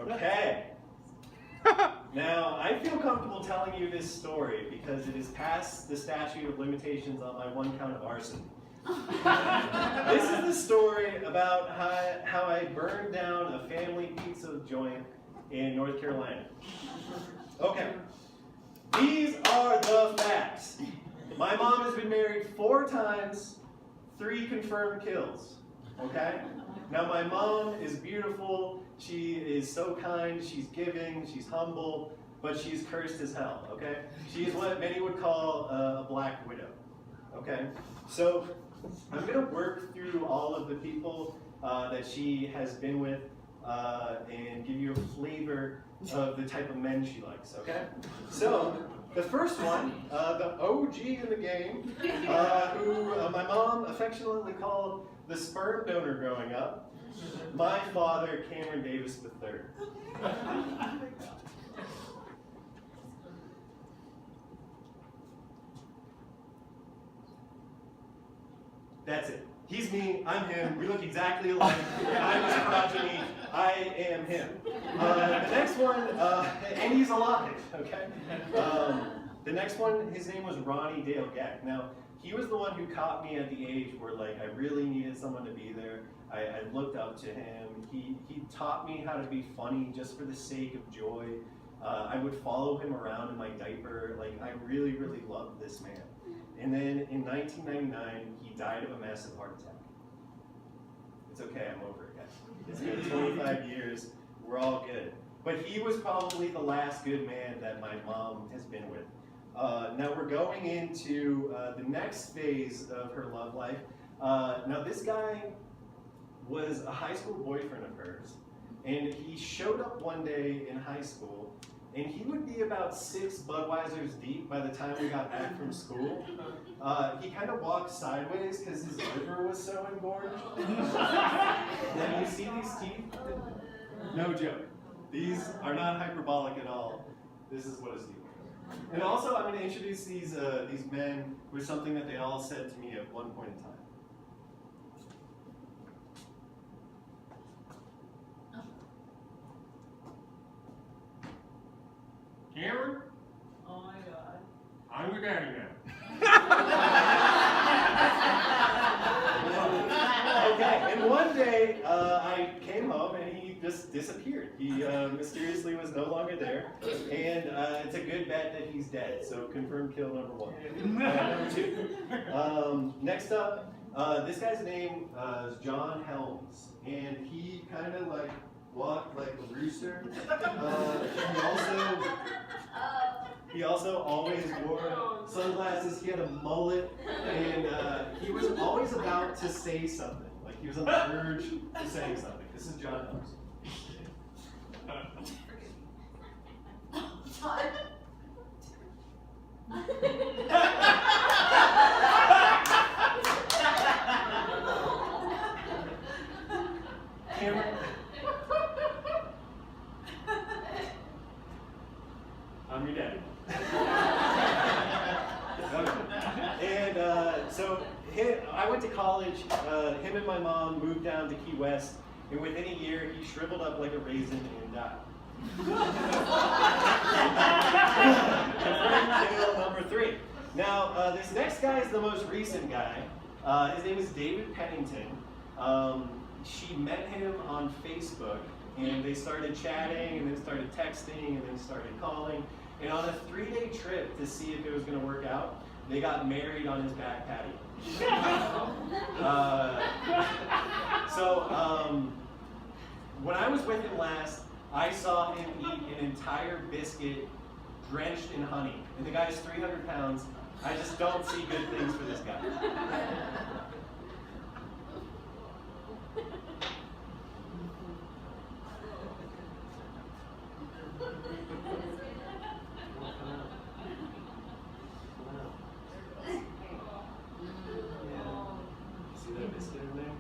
Okay. Now, I feel comfortable telling you this story because it is past the statute of limitations on my One Count of Arson. This is the story about how I burned down a family pizza joint in North Carolina. Okay. These are the facts. My mom has been married 4 times, 3 confirmed kills. Okay? Now, my mom is beautiful. She is so kind. She's giving. She's humble. But she's cursed as hell. Okay? She is what many would call a black widow. Okay? So, I'm going to work through all of the people that she has been with and give you a flavor of the type of men she likes, okay? So, the first one, the OG in the game, who my mom affectionately called the sperm donor growing up, my father, Cameron Davis III. That's it. He's me, I'm him, we look exactly alike, I'm his progeny, I am him. The next one, and he's alive, okay? The next one, his name was Ronnie Dale Geck. Now, he was the one who caught me at the age where I really needed someone to be there. I looked up to him. He taught me how to be funny just for the sake of joy. I would follow him around in my diaper. I really, really loved this man. And then in 1999, he died of a massive heart attack. It's okay, I'm over it, guys. It's been 25 years, we're all good. But he was probably the last good man that my mom has been with. Now we're going into the next phase of her love life. Now this guy was a high school boyfriend of hers. And he showed up one day in high school, and he would be about 6 Budweisers deep by the time we got back from school. He kind of walked sideways because his liver was so engorged. And you see these teeth? No joke. These are not hyperbolic at all. This is what his teeth were. And also, I'm going to introduce these men with something that they all said to me at one point in time. Cameron? Oh my God. I'm your daddy now. Okay, and one day I came home and he just disappeared. He mysteriously was no longer there, and it's a good bet that he's dead. So confirmed kill number 1. Number 2. Next up, this guy's name is John Helms, and he kind of walked like a rooster. He also always wore sunglasses. He had a mullet, and he was always about to say something. He was on the verge of saying something. This is John Helms. Cameron. I'm your daddy. And so I went to college. Him and my mom moved down to Key West, and within a year he shriveled up like a raisin and died. Kill number 3. Now this next guy is the most recent guy. His name is David Pennington. She met him on Facebook, and they started chatting, and then started texting, and then started calling. And on a 3-day trip to see if it was going to work out, they got married on his back patio. When I was with him last, I saw him eat an entire biscuit drenched in honey. And the guy's 300 pounds. I just don't see good things for this guy. See that biscuit in there?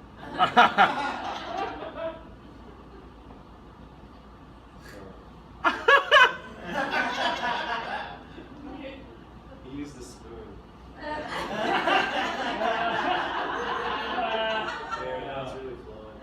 He used a spoon. There, now it's really flowing.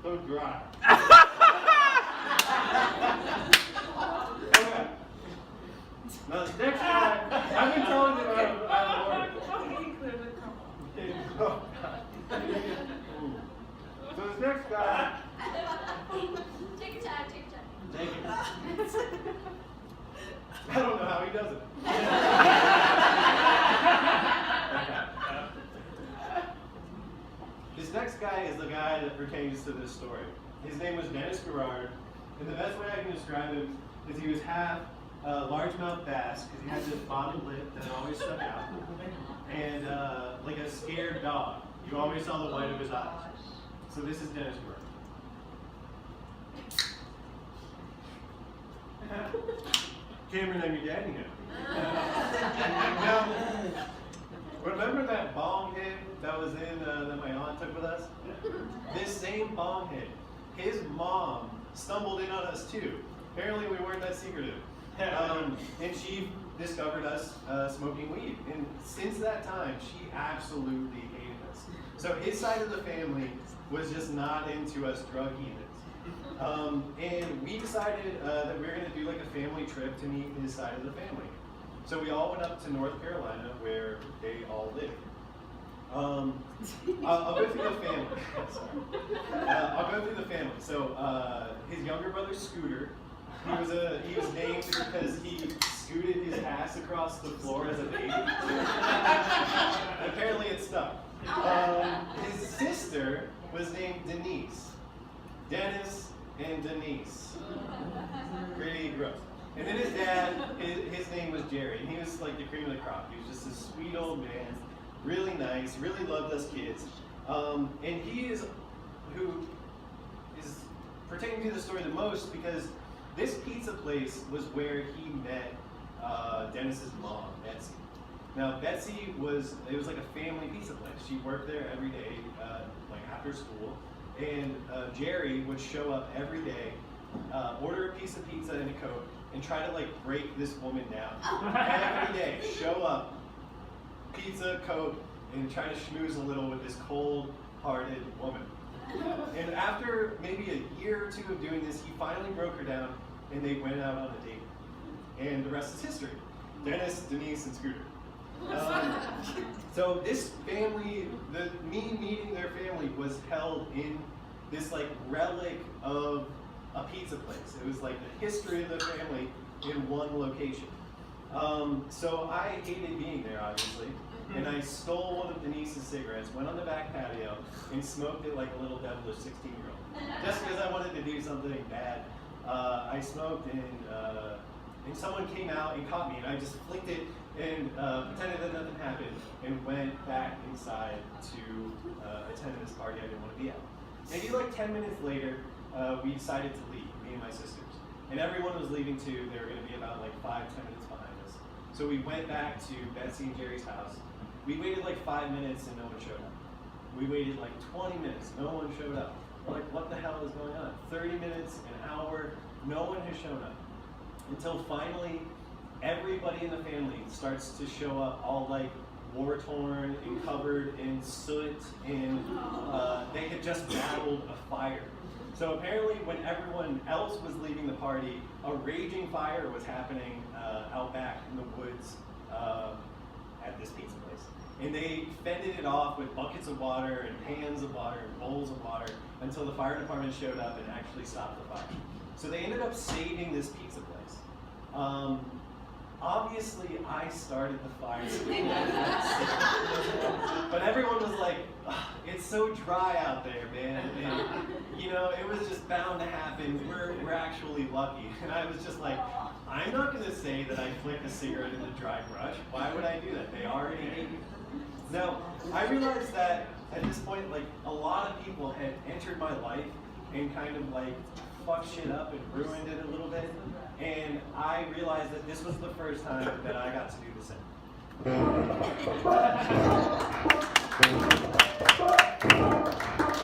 so dry. Okay. Now this next guy, I've been telling you out of order. Oh, God. So this next guy. Take your time, take your time. Thank you. I don't know how he does it. This next guy is the guy that pertains to this story. His name was Dennis Garrard, and the best way I can describe him is he was half largemouth bass, because he had this bottom lip that always stuck out, and like a scared dog. You always saw the white of his eyes. So this is Dennis Garrard. Cameron, I'm your daddy now. Now, remember that bong hit that was in that my aunt took with us? This same bong hit, his mom stumbled in on us too. Apparently we weren't that secretive. And she discovered us smoking weed. And since that time, she absolutely hated us. So his side of the family was just not into us drug heathens. And we decided that we were going to do like a family trip to meet his side of the family. So we all went up to North Carolina where they all live. I'll go through the family. I'll go through the family. So his younger brother Scooter, he was named because he scooted his ass across the floor as a baby. Apparently it stuck. His sister was named Denise. Dennis and Denise. Pretty gross. And then his dad, his name was Jerry, and he was like the cream of the crop. He was just a sweet old man, really nice, really loved us kids. And he is who is pertaining to the story the most because this pizza place was where he met Dennis's mom, Betsy. Now Betsy it was like a family pizza place. She worked there every day, like after school. And Jerry would show up every day, order a piece of pizza and a Coke, and try to like break this woman down. Every day, show up, pizza, Coke, and try to schmooze a little with this cold-hearted woman. And after maybe a year or two of doing this, he finally broke her down, and they went out on a date. And the rest is history. Dennis, Denise, and Scooter. So this family, me meeting their family was held in this like relic of a pizza place. It was like the history of the family in one location. So I hated being there, obviously, and I stole one of Denise's cigarettes, went on the back patio, and smoked it like a little devilish 16-year-old. Just because I wanted to do something bad. I smoked, and someone came out and caught me, and I just flicked it and pretended that nothing happened, and went back inside to attend this party I didn't want to be at. Maybe like 10 minutes later, we decided to leave, me and my sisters. And everyone was leaving too. They were going to be about like 5-10 minutes behind us. So we went back to Betsy and Jerry's house. We waited like 5 minutes and no one showed up. We waited like 20 minutes, no one showed up. We're like, what the hell is going on? 30 minutes, an hour, no one has shown up. Until finally, everybody in the family starts to show up all like war-torn and covered in soot, and they had just battled a fire. So apparently when everyone else was leaving the party, a raging fire was happening out back in the woods at this pizza place. And they fended it off with buckets of water and pans of water and bowls of water until the fire department showed up and actually stopped the fire. So they ended up saving this pizza place. Obviously, I started the fire. But everyone was like, oh, it's so dry out there, man. And, you know, it was just bound to happen. We're actually lucky. And I was just like, I'm not going to say that I flicked a cigarette in the dry brush. Why would I do that? They already hate me. Now, I realized that at this point, like, a lot of people had entered my life and kind of like fucked shit up and ruined it a little bit. And I realized that this was the first time that I got to do the same.